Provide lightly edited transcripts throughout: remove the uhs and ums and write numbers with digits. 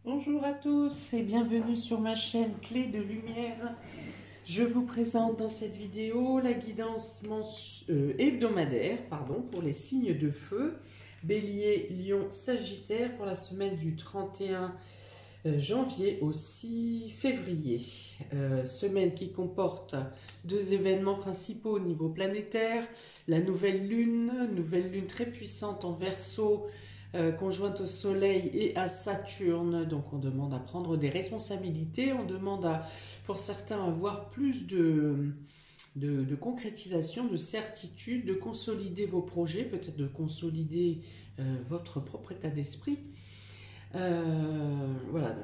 Bonjour à tous et bienvenue sur ma chaîne Clé de Lumière. Je vous présente dans cette vidéo la guidance hebdomadaire pour les signes de feu, Bélier, Lion, Sagittaire pour la semaine du 31 janvier au 6 février. Semaine qui comporte deux événements principaux au niveau planétaire, la nouvelle lune très puissante en Verseau, conjointe au Soleil et à Saturne. Donc on demande à prendre des responsabilités, on demande pour certains à avoir plus de concrétisation, de certitude, de consolider vos projets, peut-être de consolider votre propre état d'esprit. Voilà,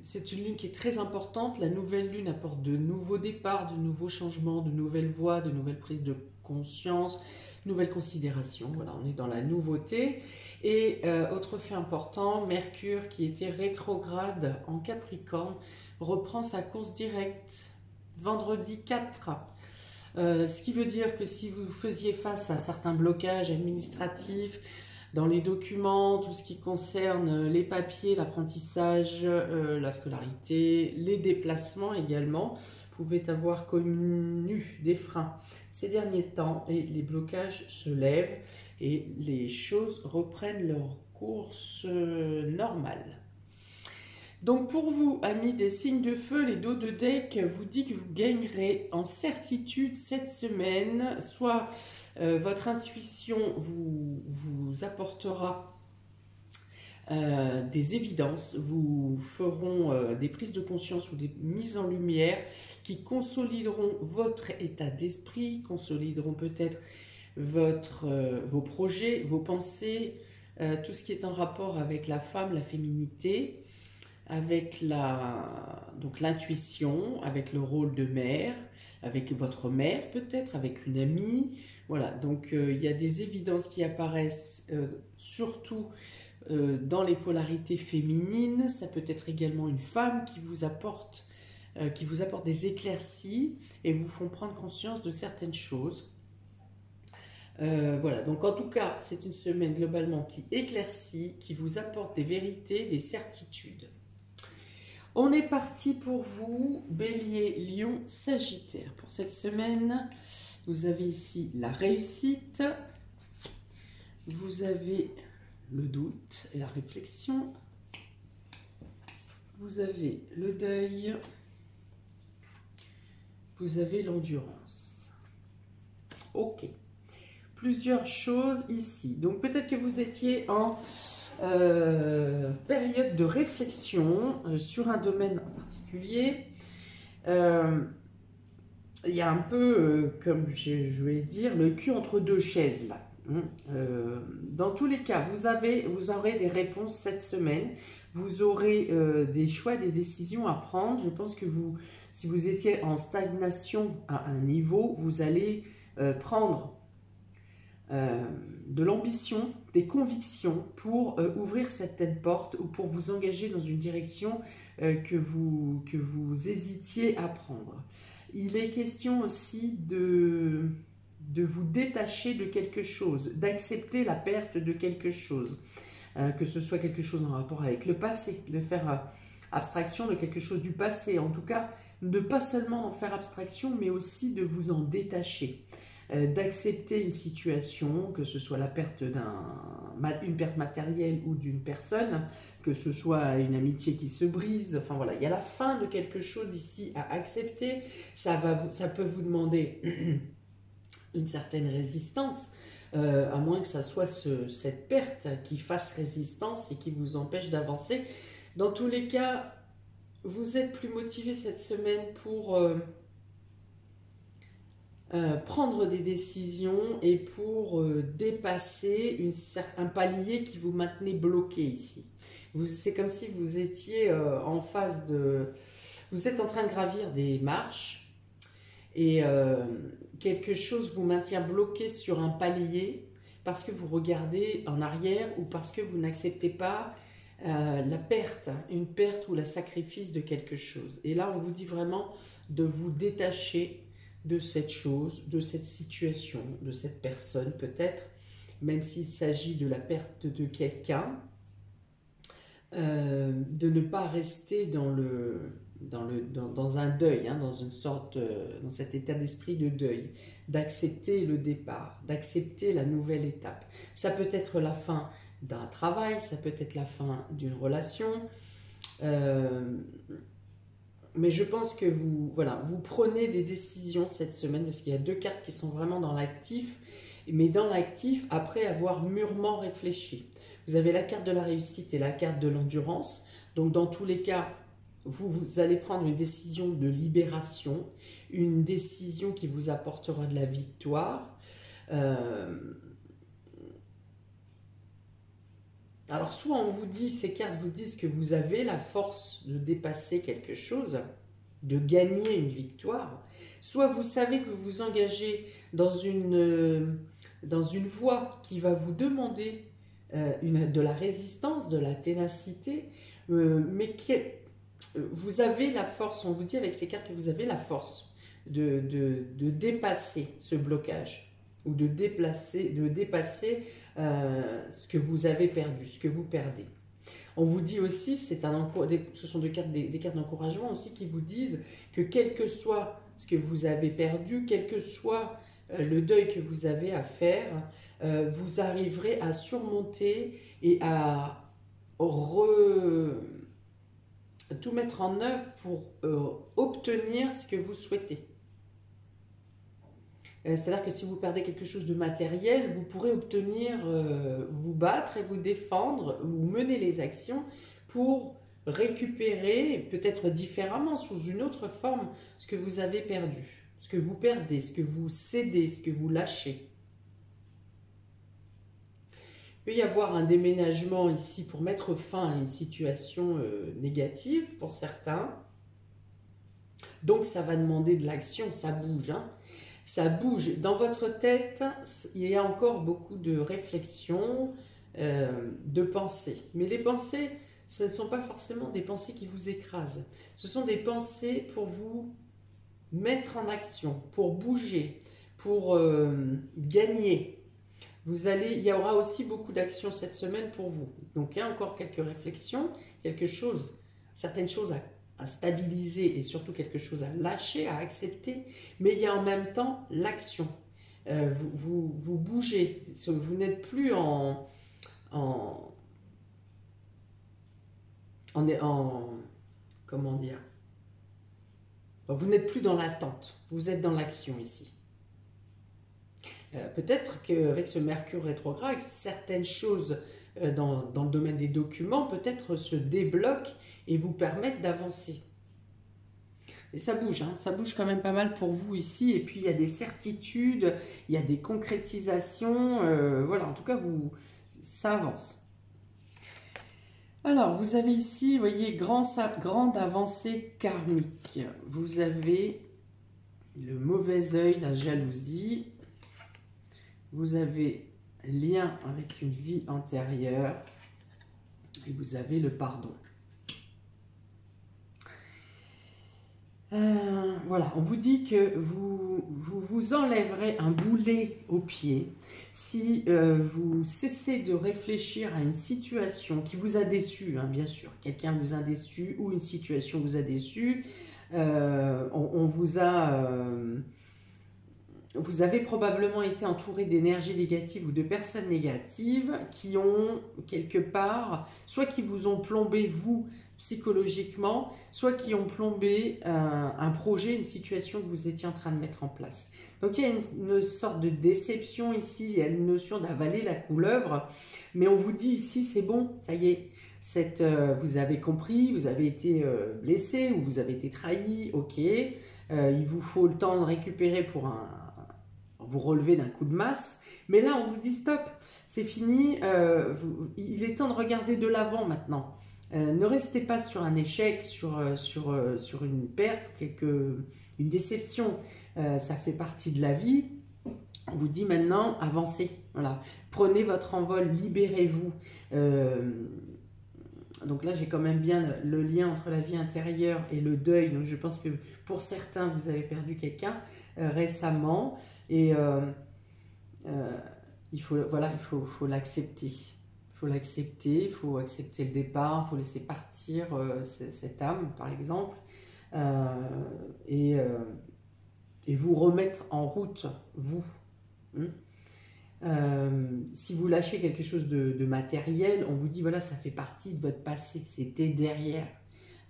c'est une lune qui est très importante. La nouvelle lune apporte de nouveaux départs, de nouveaux changements, de nouvelles voies, de nouvelles prises de conscience, de nouvelles considérations. Voilà, on est dans la nouveauté. Et autre fait important, Mercure qui était rétrograde en Capricorne reprend sa course directe vendredi 4. Ce qui veut dire que si vous faisiez face à certains blocages administratifs, dans les documents, tout ce qui concerne les papiers, l'apprentissage, la scolarité, les déplacements également, pouvaient avoir connu des freins ces derniers temps et les blocages se lèvent et les choses reprennent leur course normale. Donc pour vous, amis des signes de feu, les dos de deck vous dit que vous gagnerez en certitude cette semaine, soit votre intuition vous apportera des évidences, vous feront des prises de conscience ou des mises en lumière qui consolideront votre état d'esprit, consolideront peut-être vos projets, vos pensées, tout ce qui est en rapport avec la femme, la féminité, avec l'intuition, avec le rôle de mère, avec votre mère peut-être, avec une amie. Voilà, donc il y a des évidences qui apparaissent surtout dans les polarités féminines. Ça peut être également une femme qui vous apporte des éclaircies et vous font prendre conscience de certaines choses. Voilà, donc en tout cas, c'est une semaine globalement qui éclaircit, qui vous apporte des vérités, des certitudes. On est parti pour vous, Bélier, Lion, Sagittaire. Pour cette semaine, vous avez ici la réussite, vous avez le doute et la réflexion, vous avez le deuil, vous avez l'endurance. Ok, plusieurs choses ici. Donc peut-être que vous étiez en période de réflexion sur un domaine en particulier. Il y a un peu, comme je vais dire, le cul entre deux chaises là. Dans tous les cas, vous aurez des réponses cette semaine. Vous aurez des choix, des décisions à prendre. Je pense que si vous étiez en stagnation à un niveau, vous allez prendre de l'ambition, des convictions pour ouvrir certaines portes ou pour vous engager dans une direction que vous hésitiez à prendre. Il est question aussi de vous détacher de quelque chose, d'accepter la perte de quelque chose, que ce soit quelque chose en rapport avec le passé, de faire abstraction de quelque chose du passé, en tout cas, ne pas seulement en faire abstraction, mais aussi de vous en détacher. D'accepter une situation, que ce soit la perte une perte matérielle ou d'une personne, que ce soit une amitié qui se brise, enfin voilà, il y a la fin de quelque chose ici à accepter. Ça peut vous demander une certaine résistance, à moins que ça soit cette perte qui fasse résistance et qui vous empêche d'avancer. Dans tous les cas, vous êtes plus motivé cette semaine pour prendre des décisions et pour dépasser un palier qui vous maintenait bloqué ici. C'est comme si vous étiez en phase de... Vous êtes en train de gravir des marches et quelque chose vous maintient bloqué sur un palier parce que vous regardez en arrière ou parce que vous n'acceptez pas la perte, une perte ou le sacrifice de quelque chose. Et là, on vous dit vraiment de vous détacher de cette chose, de cette situation, de cette personne peut-être, même s'il s'agit de la perte de quelqu'un. de ne pas rester dans un deuil, hein, dans une sorte, dans cet état d'esprit de deuil, d'accepter le départ, d'accepter la nouvelle étape. Ça peut être la fin d'un travail, ça peut être la fin d'une relation, mais je pense que voilà, vous prenez des décisions cette semaine, parce qu'il y a 2 cartes qui sont vraiment dans l'actif, mais dans l'actif après avoir mûrement réfléchi. Vous avez la carte de la réussite et la carte de l'endurance. Donc dans tous les cas, vous allez prendre une décision de libération, une décision qui vous apportera de la victoire. Alors soit on vous dit, ces cartes vous disent que vous avez la force de dépasser quelque chose, de gagner une victoire, soit vous savez que vous vous engagez dans une voie qui va vous demander de la résistance, de la ténacité, mais vous avez la force, on vous dit avec ces cartes que vous avez la force de dépasser ce blocage, ou de dépasser ce que vous avez perdu, ce que vous perdez. On vous dit aussi, ce sont des cartes d'encouragement aussi qui vous disent que quel que soit ce que vous avez perdu, quel que soit le deuil que vous avez à faire, vous arriverez à surmonter et à tout mettre en œuvre pour obtenir ce que vous souhaitez. C'est-à-dire que si vous perdez quelque chose de matériel, vous pourrez obtenir, vous battre et vous défendre, ou mener les actions pour récupérer, peut-être différemment, sous une autre forme, ce que vous avez perdu, ce que vous perdez, ce que vous cédez, ce que vous lâchez. Il peut y avoir un déménagement ici pour mettre fin à une situation négative pour certains. Donc ça va demander de l'action, ça bouge, hein. Ça bouge. Dans votre tête, il y a encore beaucoup de réflexions, de pensées. Mais les pensées, ce ne sont pas forcément des pensées qui vous écrasent. Ce sont des pensées pour vous mettre en action, pour bouger, pour gagner. Il y aura aussi beaucoup d'actions cette semaine pour vous. Donc il y a encore quelques réflexions, certaines choses à stabiliser et surtout quelque chose à lâcher, à accepter, mais il y a en même temps l'action. Vous bougez, vous n'êtes plus comment dire, vous n'êtes plus dans l'attente, vous êtes dans l'action ici. Peut-être qu'avec ce Mercure rétrograde, certaines choses dans le domaine des documents peut-être se débloquent et vous permettent d'avancer. Et ça bouge, hein, ça bouge quand même pas mal pour vous ici. Et puis il y a des certitudes, il y a des concrétisations. Voilà, en tout cas, ça avance. Alors, vous avez ici, vous voyez, grande avancée karmique. Vous avez le mauvais œil, la jalousie. Vous avez lien avec une vie antérieure. Et vous avez le pardon. Voilà, on vous dit que vous enlèverez un boulet au pied si vous cessez de réfléchir à une situation qui vous a déçu, hein, bien sûr. Quelqu'un vous a déçu ou une situation vous a déçu. Vous avez probablement été entouré d'énergies négatives ou de personnes négatives qui ont quelque part, soit qui vous ont plombé vous psychologiquement, soit qui ont plombé un projet, une situation que vous étiez en train de mettre en place. Donc il y a une sorte de déception ici, il y a une notion d'avaler la couleuvre, mais on vous dit ici c'est bon, ça y est, vous avez compris, vous avez été blessé ou vous avez été trahi, ok, il vous faut le temps de récupérer pour vous relever d'un coup de masse, mais là on vous dit stop, c'est fini, il est temps de regarder de l'avant maintenant. Ne restez pas sur un échec, sur une perte, une déception, ça fait partie de la vie. On vous dit maintenant, avancez, voilà. Prenez votre envol, libérez-vous. Donc là, j'ai quand même bien le lien entre la vie intérieure et le deuil. Donc je pense que pour certains, vous avez perdu quelqu'un récemment. Et il faut l'accepter. Il faut l'accepter, il faut accepter le départ, il faut laisser partir cette âme, par exemple, et vous remettre en route, vous. Si vous lâchez quelque chose de matériel, on vous dit, voilà, ça fait partie de votre passé, c'était derrière.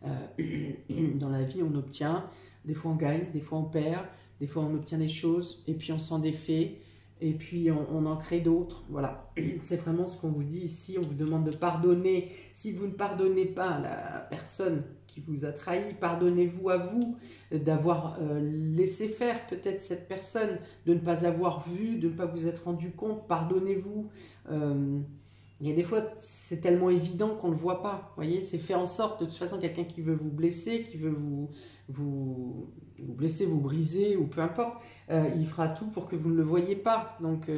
Dans la vie, on obtient, des fois on gagne, des fois on perd, des fois on obtient des choses, et puis on s'en défait, et puis on en crée d'autres. Voilà, c'est vraiment ce qu'on vous dit ici. On vous demande de pardonner. Si vous ne pardonnez pas à la personne qui vous a trahi, pardonnez-vous à vous d'avoir laissé faire peut-être cette personne, de ne pas avoir vu, de ne pas vous être rendu compte. Pardonnez-vous. Il y a des fois, c'est tellement évident qu'on ne le voit pas. Vous voyez, c'est fait en sorte, de toute façon, quelqu'un qui veut vous blesser, qui veut vous blesser, vous briser, ou peu importe, il fera tout pour que vous ne le voyez pas. Donc,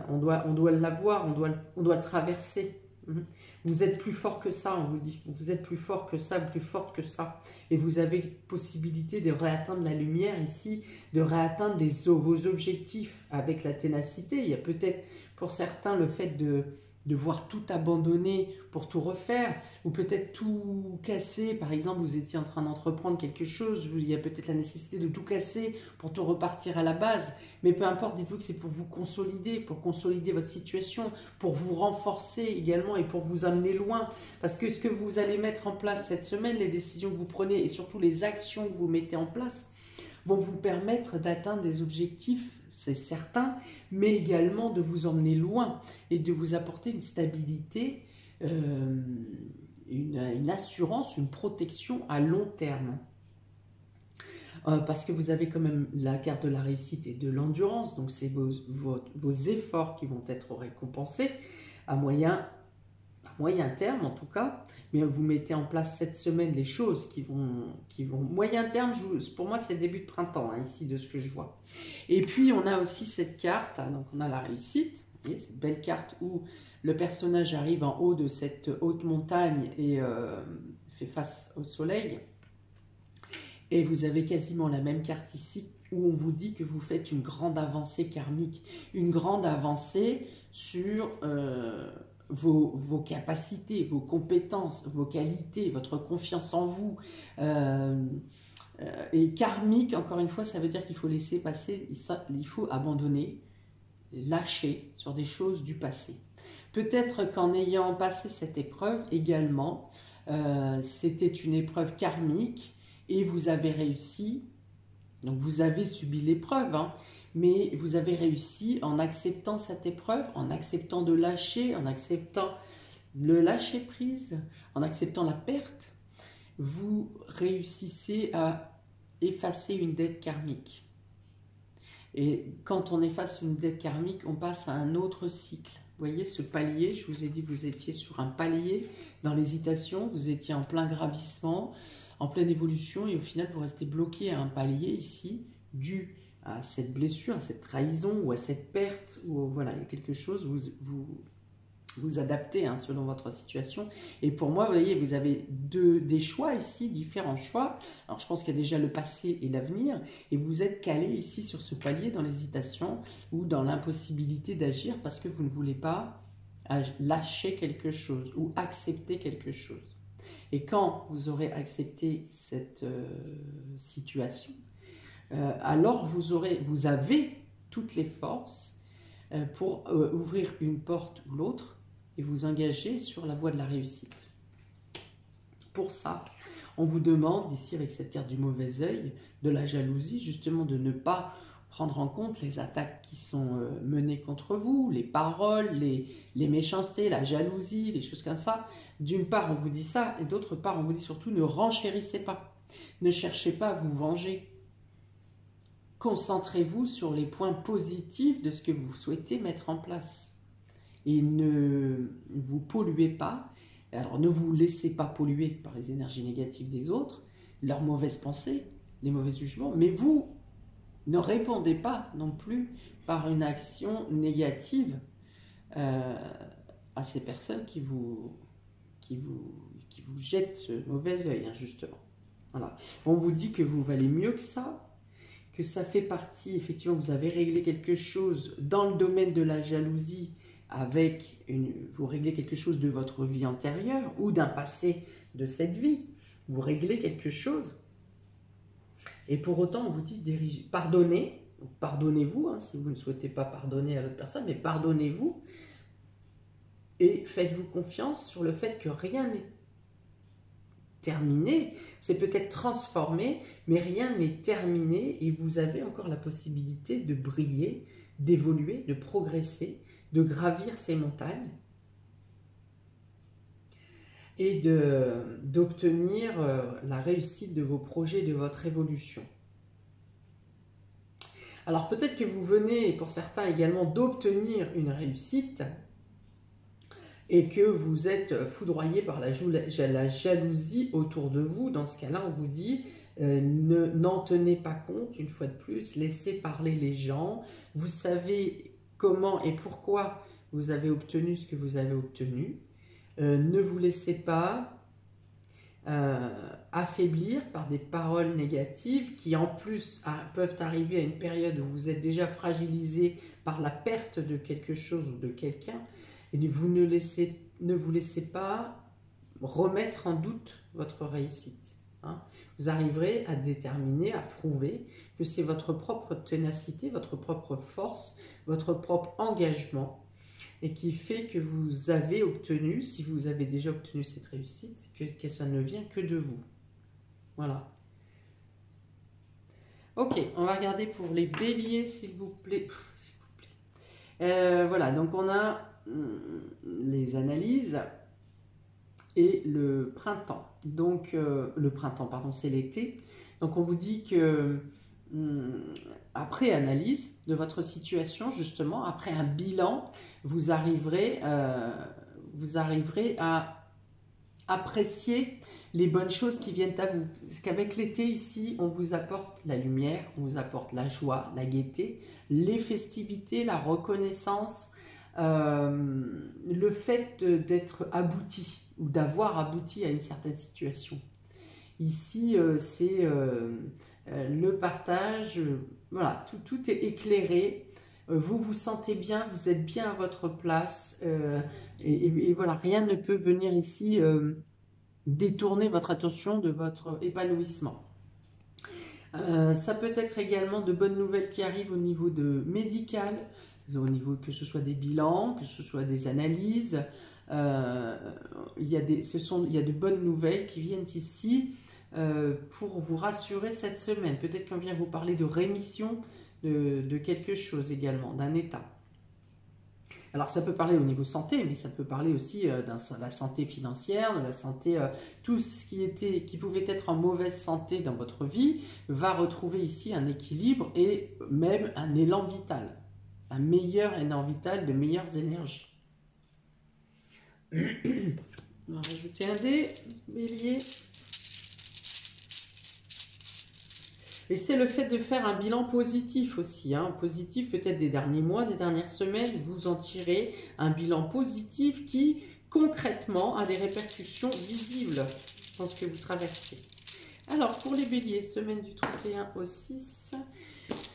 on doit l'avoir, on doit le traverser. Vous êtes plus fort que ça, on vous dit. Vous êtes plus fort que ça, plus forte que ça. Et vous avez possibilité de réatteindre la lumière ici, de réatteindre vos objectifs avec la ténacité. Il y a peut-être pour certains le fait de voir tout abandonner pour tout refaire, ou peut-être tout casser. Par exemple, vous étiez en train d'entreprendre quelque chose, il y a peut-être la nécessité de tout casser pour tout repartir à la base. Mais peu importe, dites-vous que c'est pour vous consolider, pour consolider votre situation, pour vous renforcer également et pour vous amener loin. Parce que ce que vous allez mettre en place cette semaine, les décisions que vous prenez et surtout les actions que vous mettez en place, vont vous permettre d'atteindre des objectifs, c'est certain, mais également de vous emmener loin et de vous apporter une stabilité, une assurance, une protection à long terme. Parce que vous avez quand même la carte de la réussite et de l'endurance, donc c'est vos efforts qui vont être récompensés à moyen terme en tout cas, mais vous mettez en place cette semaine les choses qui vont moyen terme, pour moi c'est le début de printemps, hein, ici de ce que je vois. Et puis on a aussi cette carte, donc on a la réussite, vous voyez, cette belle carte où le personnage arrive en haut de cette haute montagne et fait face au soleil, et vous avez quasiment la même carte ici où on vous dit que vous faites une grande avancée karmique, une grande avancée sur vos capacités, vos compétences, vos qualités, votre confiance en vous. Et karmique, encore une fois, ça veut dire qu'il faut laisser passer, il faut abandonner, lâcher sur des choses du passé. Peut-être qu'en ayant passé cette épreuve également, c'était une épreuve karmique et vous avez réussi, donc vous avez subi l'épreuve, hein, mais vous avez réussi en acceptant cette épreuve, en acceptant de lâcher, en acceptant le lâcher prise, en acceptant la perte, vous réussissez à effacer une dette karmique. Et quand on efface une dette karmique, on passe à un autre cycle. Vous voyez ce palier, je vous ai dit que vous étiez sur un palier dans l'hésitation, vous étiez en plein gravissement, en pleine évolution, et au final vous restez bloqué à un palier ici, dû à cette blessure, à cette trahison ou à cette perte, ou voilà, il y a quelque chose, vous adaptez hein, selon votre situation. Et pour moi, vous voyez, vous avez des choix ici, différents choix. Alors je pense qu'il y a déjà le passé et l'avenir, et vous êtes calé ici sur ce palier dans l'hésitation ou dans l'impossibilité d'agir parce que vous ne voulez pas lâcher quelque chose ou accepter quelque chose. Et quand vous aurez accepté cette situation, alors vous avez toutes les forces pour ouvrir une porte ou l'autre et vous engager sur la voie de la réussite. Pour ça, on vous demande ici avec cette carte du mauvais œil, de la jalousie, justement de ne pas prendre en compte les attaques qui sont menées contre vous, les paroles, les méchancetés, la jalousie, les choses comme ça. D'une part, on vous dit ça, et d'autre part, on vous dit surtout ne renchérissez pas, ne cherchez pas à vous venger. Concentrez-vous sur les points positifs de ce que vous souhaitez mettre en place. Et ne vous polluez pas. Alors ne vous laissez pas polluer par les énergies négatives des autres, leurs mauvaises pensées, les mauvais jugements, mais vous ne répondez pas non plus par une action négative à ces personnes qui vous jettent ce mauvais œil, hein, justement. Voilà. On vous dit que vous valez mieux que ça, que ça fait partie, effectivement, vous avez réglé quelque chose dans le domaine de la jalousie, vous réglez quelque chose de votre vie antérieure ou d'un passé de cette vie. Vous réglez quelque chose. Et pour autant, on vous dit pardonnez, pardonnez-vous, hein, si vous ne souhaitez pas pardonner à l'autre personne, mais pardonnez-vous et faites-vous confiance sur le fait que rien n'est terminé. C'est peut-être transformé, mais rien n'est terminé et vous avez encore la possibilité de briller, d'évoluer, de progresser, de gravir ces montagnes et d'obtenir la réussite de vos projets, de votre évolution. Alors peut-être que vous venez, pour certains également, d'obtenir une réussite et que vous êtes foudroyé par la jalousie autour de vous. Dans ce cas-là, on vous dit n'en tenez pas compte, une fois de plus, laissez parler les gens. Vous savez comment et pourquoi vous avez obtenu ce que vous avez obtenu. Ne vous laissez pas affaiblir par des paroles négatives qui en plus peuvent arriver à une période où vous êtes déjà fragilisé par la perte de quelque chose ou de quelqu'un. Et vous ne vous laissez pas remettre en doute votre réussite. Hein. Vous arriverez à déterminer, à prouver que c'est votre propre ténacité, votre propre force, votre propre engagement et qui fait que vous avez obtenu, si vous avez déjà obtenu cette réussite, que ça ne vient que de vous. Voilà. Ok, on va regarder pour les béliers, s'il vous plaît. Voilà, donc on a les analyses et le printemps. Donc, le printemps, pardon, c'est l'été. Donc, on vous dit que après analyse de votre situation, justement, après un bilan, vous arriverez à apprécier les bonnes choses qui viennent à vous. Parce qu'avec l'été, ici, on vous apporte la lumière, on vous apporte la joie, la gaieté, les festivités, la reconnaissance, le fait d'être abouti ou d'avoir abouti à une certaine situation. Ici, c'est le partage, voilà, tout est éclairé, vous vous sentez bien, vous êtes bien à votre place, et voilà, rien ne peut venir ici détourner votre attention de votre épanouissement. Ça peut être également de bonnes nouvelles qui arrivent au niveau médical, au niveau que ce soit des bilans, que ce soit des analyses. Il y a de bonnes nouvelles qui viennent ici pour vous rassurer cette semaine. Peut-être qu'on vient vous parler de rémission de quelque chose également, d'un état. Alors ça peut parler au niveau santé, mais ça peut parler aussi de la santé financière, de la santé, tout ce qui pouvait être en mauvaise santé dans votre vie va retrouver ici un équilibre et même un élan vital, un meilleur élan vital, de meilleures énergies. On va rajouter un dé, bélier. Et c'est le fait de faire un bilan positif aussi, hein. Positif peut-être des derniers mois, des dernières semaines, vous en tirez un bilan positif qui concrètement a des répercussions visibles dans ce que vous traversez. Alors pour les béliers, semaine du 31 au 6,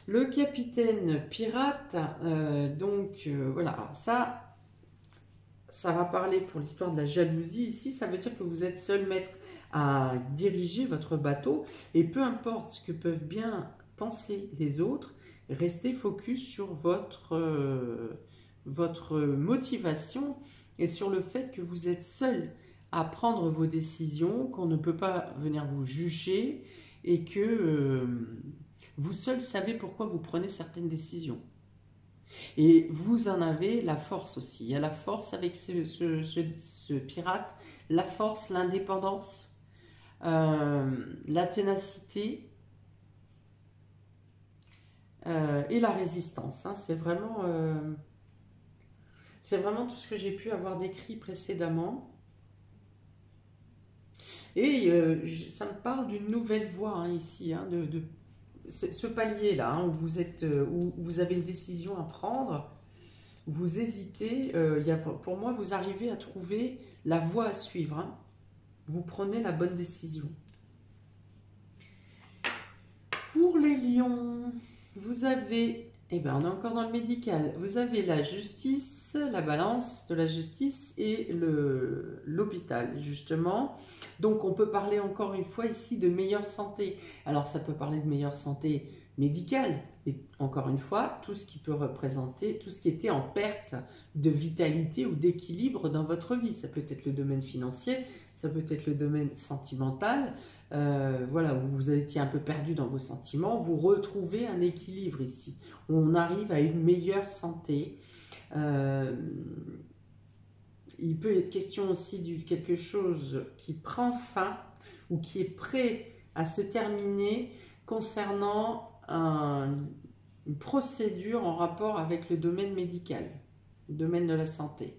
le capitaine pirate, voilà, alors ça va parler pour l'histoire de la jalousie ici, ça veut dire que vous êtes seul maître à diriger votre bateau et peu importe ce que peuvent bien penser les autres, restez focus sur votre motivation et sur le fait que vous êtes seul à prendre vos décisions, qu'on ne peut pas venir vous juger et que vous seul savez pourquoi vous prenez certaines décisions. Et vous en avez la force aussi. Il y a la force avec ce pirate, la force, l'indépendance, la ténacité et la résistance. Hein. C'est vraiment tout ce que j'ai pu avoir décrit précédemment. Et ça me parle d'une nouvelle voie hein, ici, hein, de ce palier-là, hein, où vous avez une décision à prendre, vous hésitez, pour moi, vous arrivez à trouver la voie à suivre. Hein. Vous prenez la bonne décision. Pour les lions, vous avez Eh bien, on est encore dans le médical. Vous avez la justice, la balance de la justice et l'hôpital, justement. Donc, on peut parler encore une fois ici de meilleure santé. Alors, ça peut parler de meilleure santé médicale, et encore une fois, tout ce qui peut représenter, tout ce qui était en perte de vitalité ou d'équilibre dans votre vie. Ça peut être le domaine financier, ça peut être le domaine sentimental. Voilà, où vous étiez un peu perdu dans vos sentiments, vous retrouvez un équilibre ici. On arrive à une meilleure santé. Il peut être question aussi de quelque chose qui prend fin ou qui est prêt à se terminer concernant une procédure en rapport avec le domaine médical, le domaine de la santé.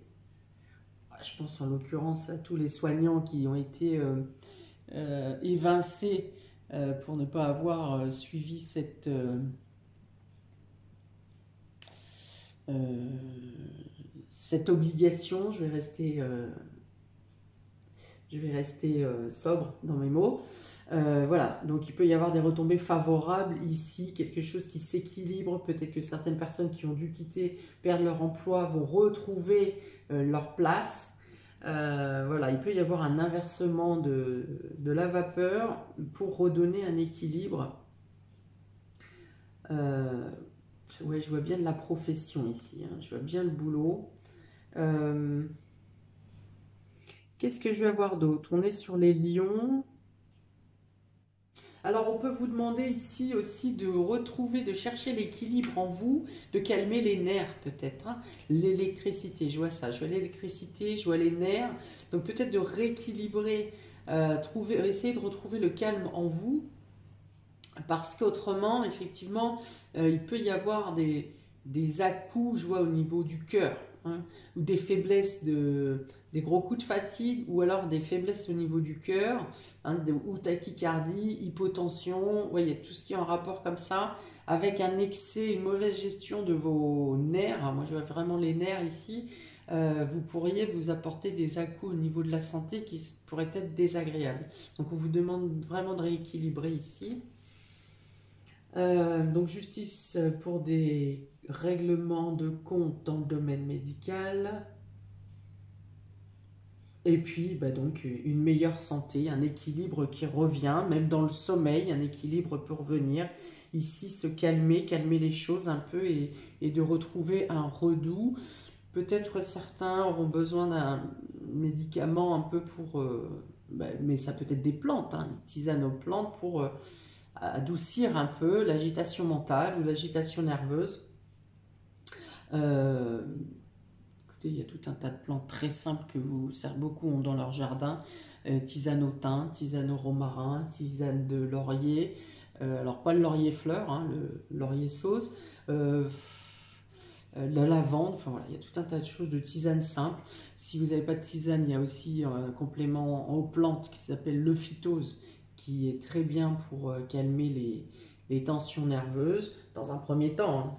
Je pense en l'occurrence à tous les soignants qui ont été évincés pour ne pas avoir suivi cette obligation. Je vais rester sobre dans mes mots. Voilà, donc il peut y avoir des retombées favorables ici, quelque chose qui s'équilibre. Peut-être que certaines personnes qui ont dû perdre leur emploi, vont retrouver leur place. Voilà, il peut y avoir un inversement de la vapeur pour redonner un équilibre. Ouais, je vois bien de la profession ici, hein. Je vois bien le boulot. Qu'est-ce que je vais avoir d'autre? On est sur les lions. Alors, on peut vous demander ici aussi de retrouver, de chercher l'équilibre en vous, de calmer les nerfs peut-être, hein. L'électricité, je vois ça, je vois l'électricité, je vois les nerfs. Donc, peut-être de rééquilibrer, essayer de retrouver le calme en vous. Parce qu'autrement, effectivement, il peut y avoir des à-coups, je vois, au niveau du cœur, hein, ou des faiblesses, des gros coups de fatigue, ou alors des faiblesses au niveau du cœur, hein, ou tachycardie, hypotension, ouais, il y a tout ce qui est en rapport comme ça, avec un excès, une mauvaise gestion de vos nerfs. Moi, je vois vraiment les nerfs ici. Vous pourriez vous apporter des à-coups au niveau de la santé qui pourraient être désagréables. Donc, on vous demande vraiment de rééquilibrer ici. Donc justice pour des règlements de compte dans le domaine médical. Et puis donc une meilleure santé, un équilibre qui revient, même dans le sommeil, un équilibre peut revenir. Ici, se calmer, calmer les choses un peu et de retrouver un redoux. Peut-être certains auront besoin d'un médicament un peu pour... mais ça peut être des plantes, hein, une tisane aux plantes pour... adoucir un peu l'agitation mentale ou l'agitation nerveuse. Écoutez, il y a tout un tas de plantes très simples que beaucoup ont dans leur jardin. Tisane au thym, tisane au romarin, tisane de laurier. Alors pas le laurier fleur, hein, le laurier sauce. La lavande, enfin voilà, il y a tout un tas de choses de tisane simple. Si vous n'avez pas de tisane, il y a aussi un complément aux plantes qui s'appelle le phytose, qui est très bien pour calmer les tensions nerveuses, dans un premier temps, hein.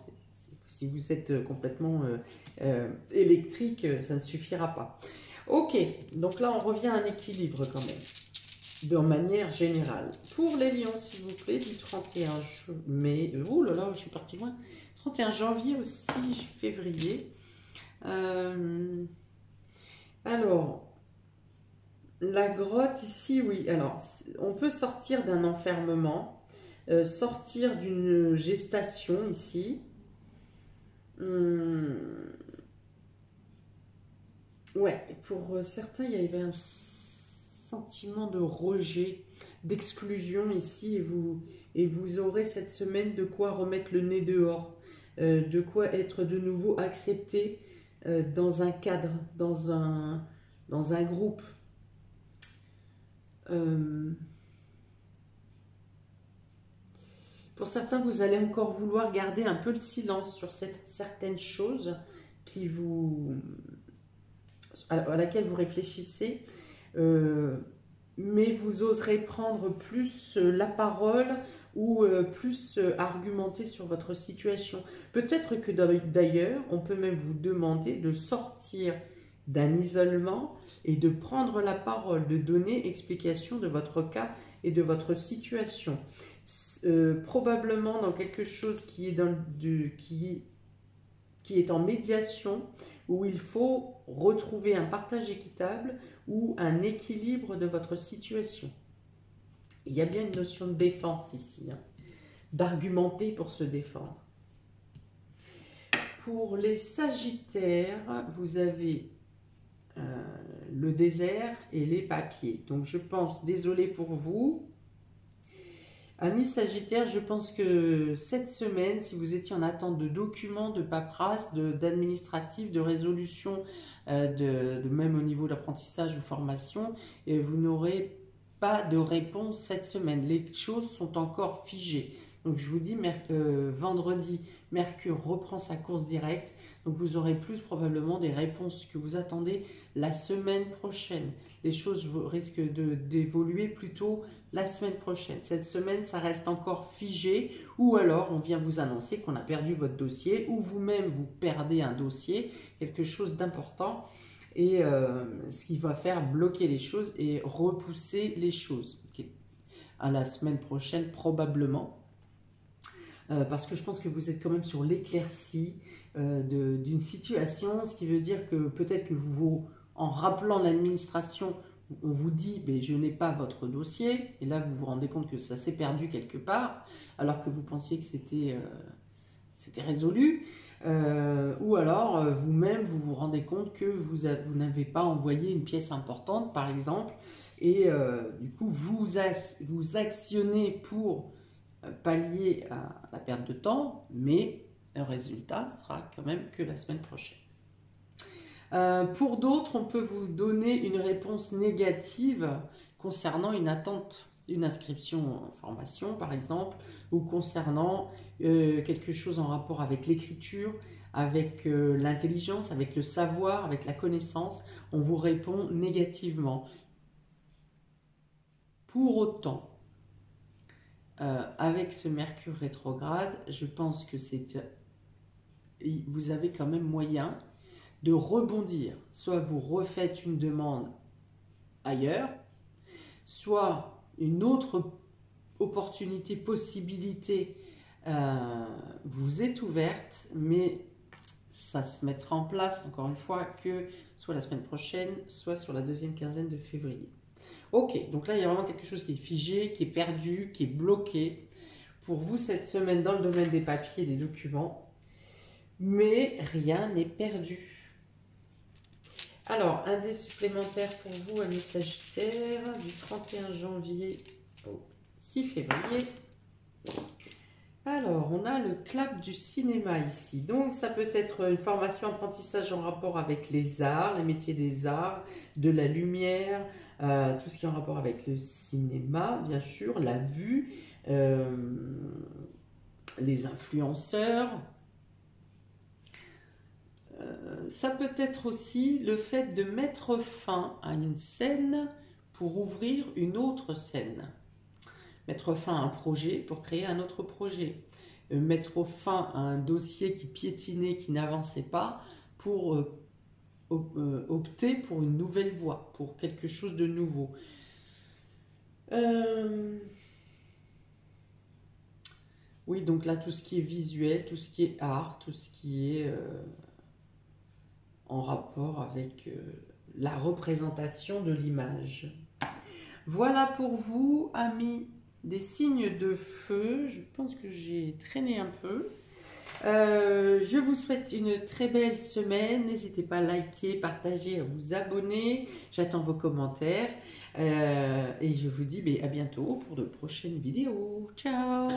Si vous êtes complètement électrique, ça ne suffira pas. Ok, donc là on revient à un équilibre quand même, de manière générale. Pour les lions, s'il vous plaît, du 31 mai, oh là là, je suis partie loin, 31 janvier au 6 février. Alors... La grotte ici, oui. Alors, on peut sortir d'un enfermement, sortir d'une gestation ici. Ouais, pour certains, il y avait un sentiment de rejet, d'exclusion ici, et vous aurez cette semaine de quoi remettre le nez dehors, de quoi être de nouveau accepté dans un cadre, dans un groupe. Pour certains, vous allez encore vouloir garder un peu le silence sur certaines choses à laquelle vous réfléchissez, mais vous oserez prendre plus la parole ou plus argumenter sur votre situation. Peut-être que d'ailleurs, on peut même vous demander de sortir d'un isolement et de prendre la parole, de donner explication de votre cas et de votre situation. Probablement dans quelque chose qui est, qui est en médiation, où il faut retrouver un partage équitable ou un équilibre de votre situation. Il y a bien une notion de défense ici, hein, d'argumenter pour se défendre. Pour les Sagittaires, vous avez le désert et les papiers. Donc je pense, désolé pour vous, amis Sagittaires, je pense que cette semaine, si vous étiez en attente de documents, de paperasse, d'administratif, de résolution, même au niveau de l'apprentissage ou formation, vous n'aurez pas de réponse cette semaine. Les choses sont encore figées. Donc je vous dis, vendredi, Mercure reprend sa course directe. Donc vous aurez plus probablement des réponses que vous attendez la semaine prochaine. Les choses risquent d'évoluer plutôt la semaine prochaine. Cette semaine, ça reste encore figé, ou alors on vient vous annoncer qu'on a perdu votre dossier, ou vous-même vous perdez un dossier, quelque chose d'important, et ce qui va faire bloquer les choses et repousser les choses. À la semaine prochaine probablement. Parce que je pense que vous êtes quand même sur l'éclaircie d'une situation, ce qui veut dire que peut-être que en rappelant l'administration, on vous dit « je n'ai pas votre dossier » et là vous vous rendez compte que ça s'est perdu quelque part, alors que vous pensiez que c'était résolu, ou alors vous-même vous vous rendez compte que vous n'avez pas envoyé une pièce importante par exemple, et du coup vous actionnez pour pallier à la perte de temps, mais le résultat sera quand même que la semaine prochaine. Pour d'autres, on peut vous donner une réponse négative concernant une attente, une inscription en formation par exemple, ou concernant quelque chose en rapport avec l'écriture, avec l'intelligence, avec le savoir, avec la connaissance. On vous répond négativement. Pour autant, avec ce Mercure rétrograde, je pense que vous avez quand même moyen de rebondir. Soit vous refaites une demande ailleurs, soit une autre opportunité, possibilité vous est ouverte, mais ça se mettra en place, encore une fois, que soit la semaine prochaine, soit sur la deuxième quinzaine de février. Ok, donc là, il y a vraiment quelque chose qui est figé, qui est perdu, qui est bloqué pour vous cette semaine dans le domaine des papiers et des documents. Mais rien n'est perdu. Alors, un dé supplémentaire pour vous, amis Sagittaires, du 31 janvier au 6 février. Alors, on a le clap du cinéma ici. Donc, ça peut être une formation apprentissage en rapport avec les arts, les métiers des arts, de la lumière, tout ce qui est en rapport avec le cinéma, bien sûr, la vue, les influenceurs. Ça peut être aussi le fait de mettre fin à une scène pour ouvrir une autre scène. Mettre fin à un projet pour créer un autre projet. Mettre fin à un dossier qui piétinait, qui n'avançait pas, pour opter pour une nouvelle voie, pour quelque chose de nouveau. Oui, donc là, tout ce qui est visuel, tout ce qui est art, tout ce qui est en rapport avec la représentation de l'image. Voilà pour vous, amis des signes de feu. Je pense que j'ai traîné un peu. Je vous souhaite une très belle semaine. N'hésitez pas à liker, partager, à vous abonner. J'attends vos commentaires. Et je vous dis à bientôt pour de prochaines vidéos. Ciao!